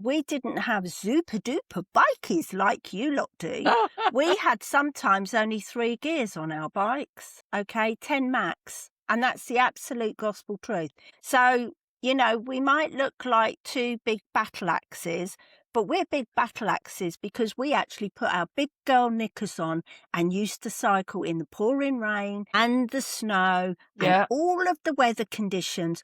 we didn't have super duper bikies like you lot do. We had sometimes only 3 gears on our bikes, okay, 10 max, and that's the absolute gospel truth. So, we might look like 2 big battle axes, but we're big battle axes because we actually put our big girl knickers on and used to cycle in the pouring rain and the snow and Yeah. all of the weather conditions.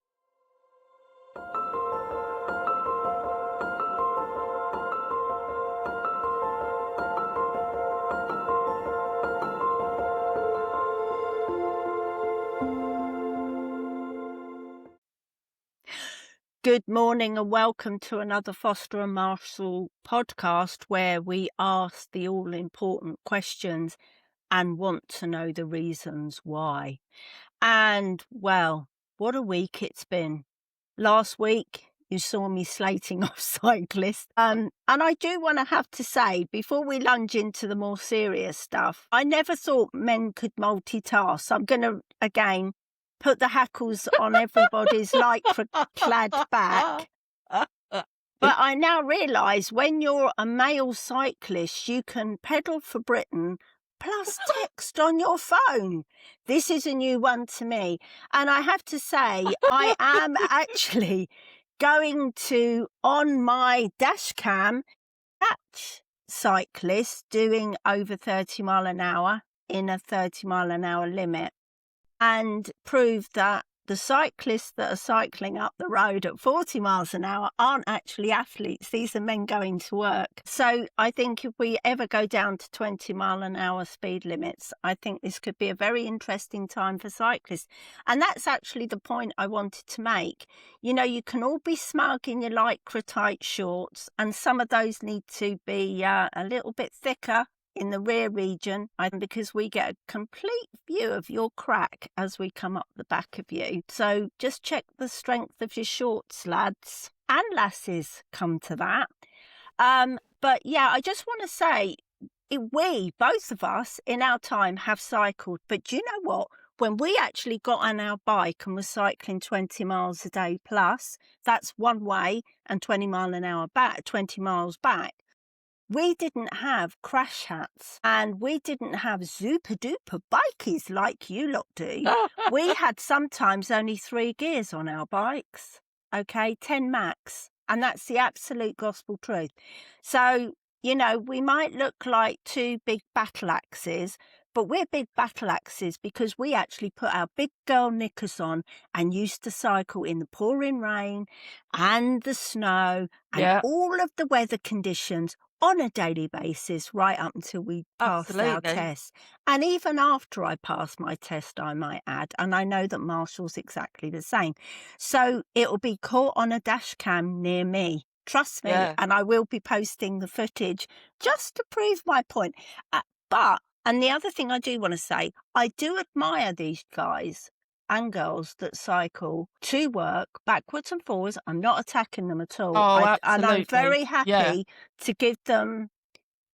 Good morning and welcome to another Foster and Marshall podcast where we ask the all-important questions and want to know the reasons why. And, well, what a week it's been. Last week, you saw me slating off cyclists. And I do want to have to say, before we lunge into the more serious stuff, I never thought men could multitask. I'm going to, again, put the hackles on everybody's lycra-clad back. But I now realise when you're a male cyclist, you can pedal for Britain plus text on your phone. This is a new one to me. And I have to say, I am actually going to, on my dash cam, catch cyclists doing over 30 mile an hour in a 30 mile an hour limit and prove that the cyclists that are cycling up the road at 40 miles an hour aren't actually athletes. These are men going to work. So I think if we ever go down to 20 mile an hour speed limits, I think this could be a very interesting time for cyclists. And that's actually the point I wanted to make. You can all be smug in your lycra tight shorts, and some of those need to be a little bit thicker in the rear region, because we get a complete view of your crack as we come up the back of you. So just check the strength of your shorts, lads and lasses, come to that. But yeah, I just want to say, we, both of us in our time, have cycled. But do you know what? When we actually got on our bike and were cycling 20 miles a day plus, that's one way and 20 mile an hour back, 20 miles back. We didn't have crash hats and we didn't have super duper bikies like you lot do. We had sometimes only 3 gears on our bikes, okay, 10 max, and that's the absolute gospel truth. So, we might look like 2 big battle axes, but we're big battle axes because we actually put our big girl knickers on and used to cycle in the pouring rain and the snow and Yeah. all of the weather conditions on a daily basis right up until we passed our Absolutely. test. And even after I passed my test, I might add, and I know that Marshall's exactly the same. So it'll be caught on a dash cam near me. Trust me, Yeah. and I will be posting the footage just to prove my point. And the other thing I do want to say, I do admire these guys and girls that cycle to work backwards and forwards. I'm not attacking them at all. Oh, And I'm absolutely. very Yeah. happy to give them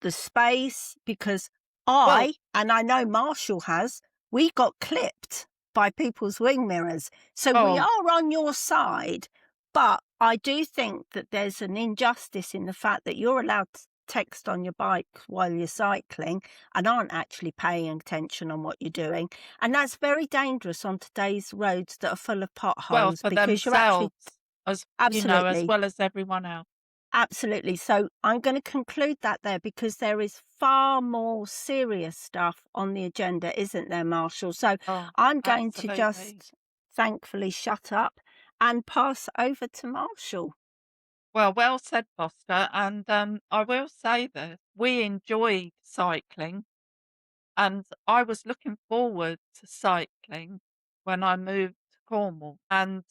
the space because Well, and I know Marshall has, we got clipped by people's wing mirrors. So we oh, are on your side, but I do think that there's an injustice in the fact that you're allowed to text on your bike while you're cycling and aren't actually paying attention on what you're doing. And that's very dangerous on today's roads that are full of well, potholes for because you're actually themselves, as as absolutely. well as everyone else. Absolutely. So I'm going to conclude that there because there is far more serious stuff on the agenda, isn't there, Marshall? So Oh, I'm going to absolutely. just thankfully shut up and pass over to Marshall. Well said, Foster. And I will say this: we enjoyed cycling, and I was looking forward to cycling when I moved to Cornwall. And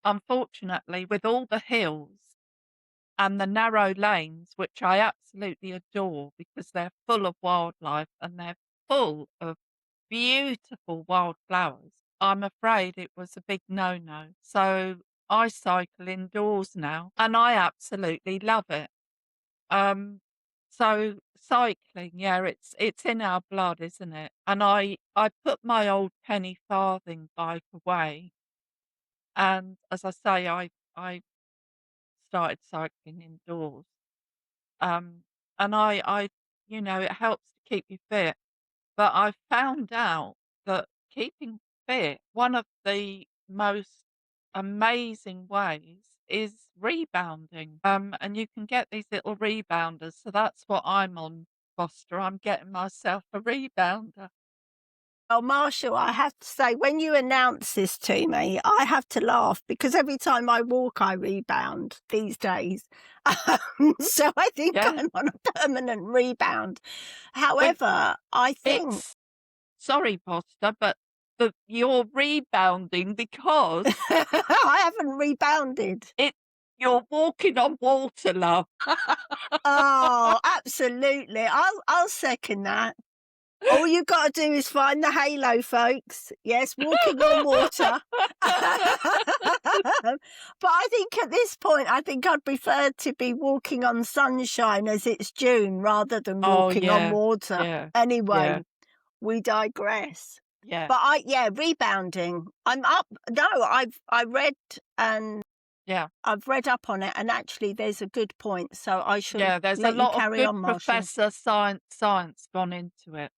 unfortunately, with all the hills and the narrow lanes, which I absolutely adore because they're full of wildlife and they're full of beautiful wildflowers, I'm afraid it was a big no-no. So I cycle indoors now and I absolutely love it. Um, so cycling, yeah, it's in our blood, isn't it? And I put my old penny farthing bike away, and as I say, I started cycling indoors. Um, and it helps to keep you fit. But I found out that keeping fit, one of the most amazing ways is rebounding. And you can get these little rebounders. So that's what I'm on, Foster. I'm getting myself a rebounder. Oh, Marshall, I have to say, when you announce this to me, I have to laugh because every time I walk, I rebound these days. So I think Yeah. I'm on a permanent rebound. Well, However, I think it's sorry, Foster, but you're rebounding because I haven't rebounded. it you're walking on water, love. Oh, absolutely. I'll second that. All you gotta do is find the halo, folks. Yes, walking on water. But I think at this point, I think I'd prefer to be walking on sunshine as it's June rather than Oh, walking on yeah. water. Yeah. Anyway, Yeah. we digress. Yeah. But yeah, rebounding. I'm up. No, Yeah. I've read up on it, and actually, there's a good point. So I shall Yeah, there's a let you lot of carry good on, Marshall. professor science gone into it.